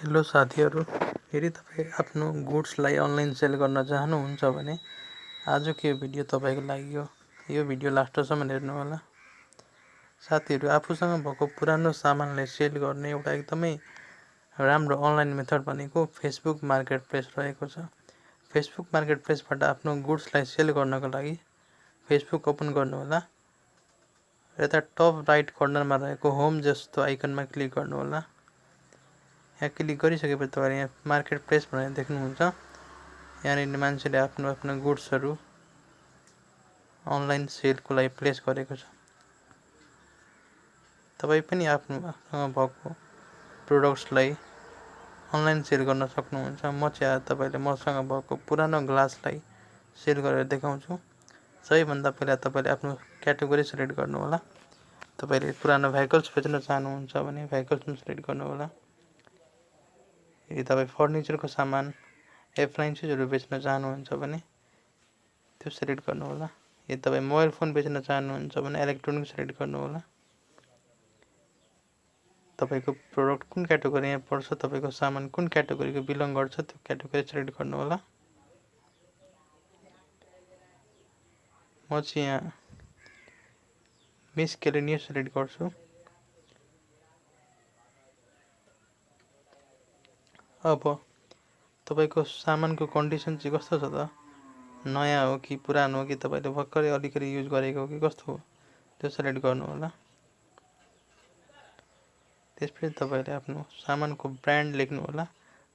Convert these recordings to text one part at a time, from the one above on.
Hello साथीहरू, यदि तपाईँ आफ्नो गुड्सलाई अनलाइन सेल गर्न चाहनुहुन्छ भने आजको यो भिडियो तपाईँको लागि हो। यो भिडियो लास्टसम्म हेर्नुहोला। साथीहरू, आफूसँग भएको पुरानो सामानलाई सेल गर्ने एउटा एकदमै राम्रो अनलाइन मेथड भनेको फेसबुक मार्केट प्लेस रहेको छ। फेसबुक मार्केट प्लेसबाट आफ्नो गुड्सलाई सेल गर्नको लागि फेसबुक ओपन गर्नुहोला। यता टप राइट कर्नरमा रहेको होम जस्तो आइकनमा क्लिक गर्नुहोला। यहाँ क्लिक गरिसकेपछि तपाईँले यहाँ मार्केट प्लेस भनेर देख्नुहुन्छ। यहाँनिर मान्छेले आफ्नो आफ्नो गुड्सहरू अनलाइन सेलको लागि प्लेस गरेको छ। तपाईँ पनि आफ्नोसँग भएको प्रोडक्ट्सलाई अनलाइन सेल गर्न सक्नुहुन्छ। म चाहिँ तपाईँले मसँग भएको पुरानो ग्लासलाई सेल गरेर देखाउँछु। सबैभन्दा पहिला तपाईँले आफ्नो क्याटेगोरी सिलेक्ट गर्नुहोला। तपाईँले पुरानो भेहिकल्स बेच्न चाहनुहुन्छ भने भेहिकल्स सिलेक्ट गर्नुहोला। यदि तपाईँ फर्निचरको सामान एप्लायन्सेसहरू बेच्न चाहनुहुन्छ भने त्यो सिलेक्ट गर्नुहोला। यदि तपाईँ मोबाइल फोन बेच्न चाहनुहुन्छ भने इलेक्ट्रोनिक सिलेक्ट गर्नुहोला। तपाईँको प्रोडक्ट कुन क्याटेगोरीमा पर्छ, तपाईँको सामान कुन क्याटेगोरीको बिलङ गर्छ त्यो क्याटेगोरी सिलेक्ट गर्नुहोला। म चाहिँ यहाँ मिसकेलेनियस सिलेक्ट गर्छु। अब तपाईँको सामानको कन्डिसन चाहिँ कस्तो छ त, नयाँ हो कि पुरानो हो कि तपाईँले भर्खरै अलिकति युज गरेको हो कि कस्तो हो त्यो सिलेक्ट गर्नुहोला। त्यसपछि तपाईँले आफ्नो सामानको ब्रान्ड लेख्नुहोला।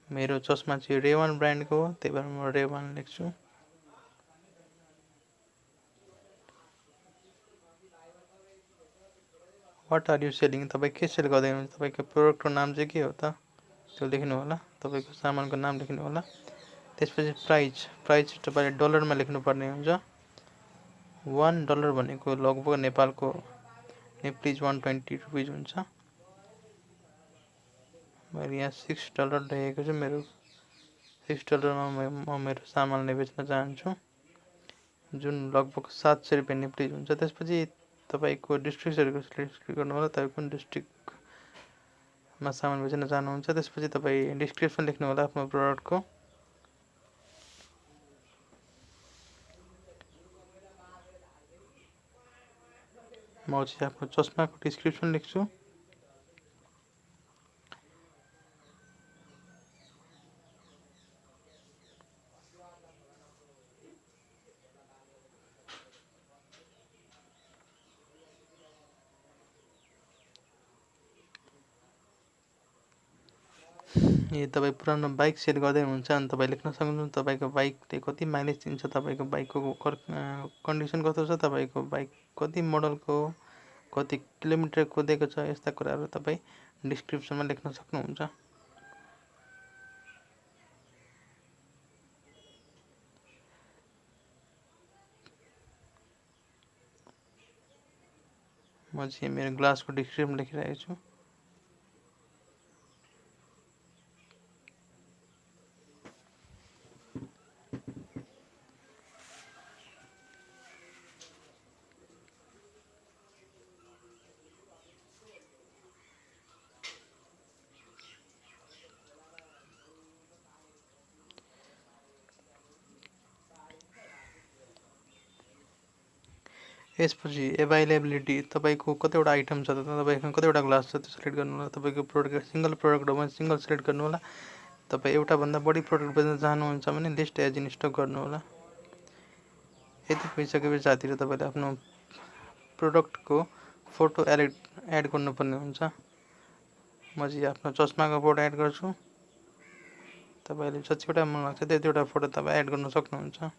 मेरो चस्मा चाहिँ रेवान ब्रान्डको हो, त्यही भएर म रेवान लेख्छु। वाट आर यु सेलिङ, तपाईँ के सेल गर्दै हुनुहुन्छ, तपाईँको प्रोडक्टको नाम चाहिँ के हो त त्यो लेख्नुहोला। तपाईँको सामानको नाम लेख्नुहोला। त्यसपछि प्राइस तपाईँले डलरमा लेख्नुपर्ने हुन्छ। $1 भनेको लगभग नेपालको रुपिज 120 हुन्छ। मैले यहाँ $6 लेखेको छु। मेरो $6मा म मेरो सामानलाई बेच्न चाहन्छु, जुन लगभग 700 रुपियाँ निप्लिज हुन्छ। त्यसपछि तपाईँको डिस्ट्रिक्टहरूको सिलेक्ट गर्नुहोला, तपाईँ कुन डिस्ट्रिक्टमा सामान बेच्न चाहनुहुन्छ। त्यसपछि तपाईँ डिस्क्रिप्सन लेख्नुहोला आफ्नो प्रोडक्टको। म चाहिँ आफ्नो चस्माको डिस्क्रिप्सन लेख्छु। यदि तपाईँ पुरानो बाइक सेल गर्दै हुनुहुन्छ अनि तपाईँ लेख्न सक्नुहुन्छ तपाईँको बाइकले कति माइलेज दिन्छ, तपाईँको बाइकको कन्डिसन कस्तो छ, तपाईँको बाइक कति मोडलको हो, कति किलोमिटर कुदेको छ, यस्ता कुराहरू तपाईँ डिस्क्रिप्सनमा लेख्न सक्नुहुन्छ। म चाहिँ मेरो ग्लासको डिस्क्रिप्सन लेखिरहेको छु। यसपछि एभाइलेबिलिटी, तपाईँको कतिवटा आइटम छ, तपाईँको कतिवटा ग्लास छ त्यो सिलेक्ट गर्नुहोला। तपाईँको प्रोडक्ट सिङ्गल प्रोडक्ट हो भने सिङ्गल सिलेक्ट गर्नुहोला। तपाईँ एउटाभन्दा बढी प्रोडक्ट बेच्न चाहनुहुन्छ भने लिस्ट एज इन स्टक गर्नुहोला। यति भइसकेपछि साथीहरू तपाईँले आफ्नो प्रोडक्टको फोटो एड गर्नुपर्ने हुन्छ। म चाहिँ आफ्नो चस्माको फोटो एड गर्छु। तपाईँले जतिवटा मन लाग्छ त्यतिवटा फोटो तपाईँ एड गर्न सक्नुहुन्छ।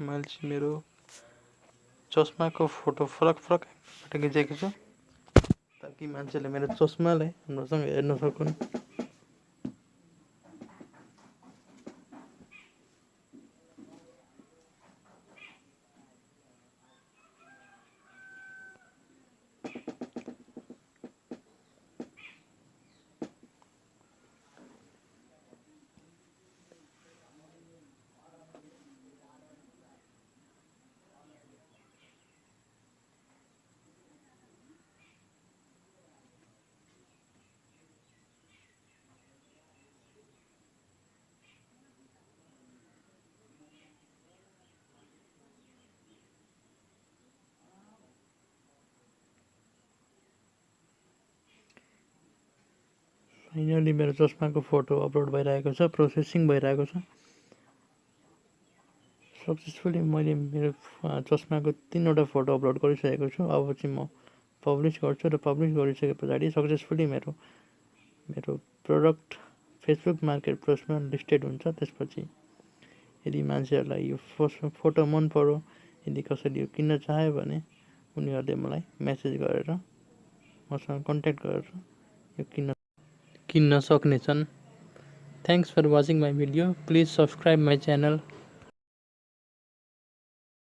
मैले चाहिँ मेरो चस्माको फोटो फरक खिचेको छु ताकि मान्छेले मेरो चस्मालाई राम्रोसँग हेर्न सकुन्। फाइनली मेरो चस्माको फोटो अपलोड भइरहेको छ, प्रोसेसिङ भइरहेको छ। सक्सेसफुली मैले मेरो चस्माको 3वटा फोटो अपलोड गरिसकेको छु। अब चाहिँ म पब्लिस गर्छु र पब्लिस गरिसके पछाडि सक्सेसफुली मेरो प्रोडक्ट फेसबुक मार्केट प्लेसमा लिस्टेड हुन्छ। त्यसपछि यदि मान्छेहरूलाई यो फोटो मन पर्यो, यदि कसैले यो किन्न चाह्यो भने उनीहरूले मलाई मेसेज गरेर मसँग कन्ट्याक्ट गरेर यो किन्न सक्नेछन्। Thanks for watching my video. Please subscribe my channel.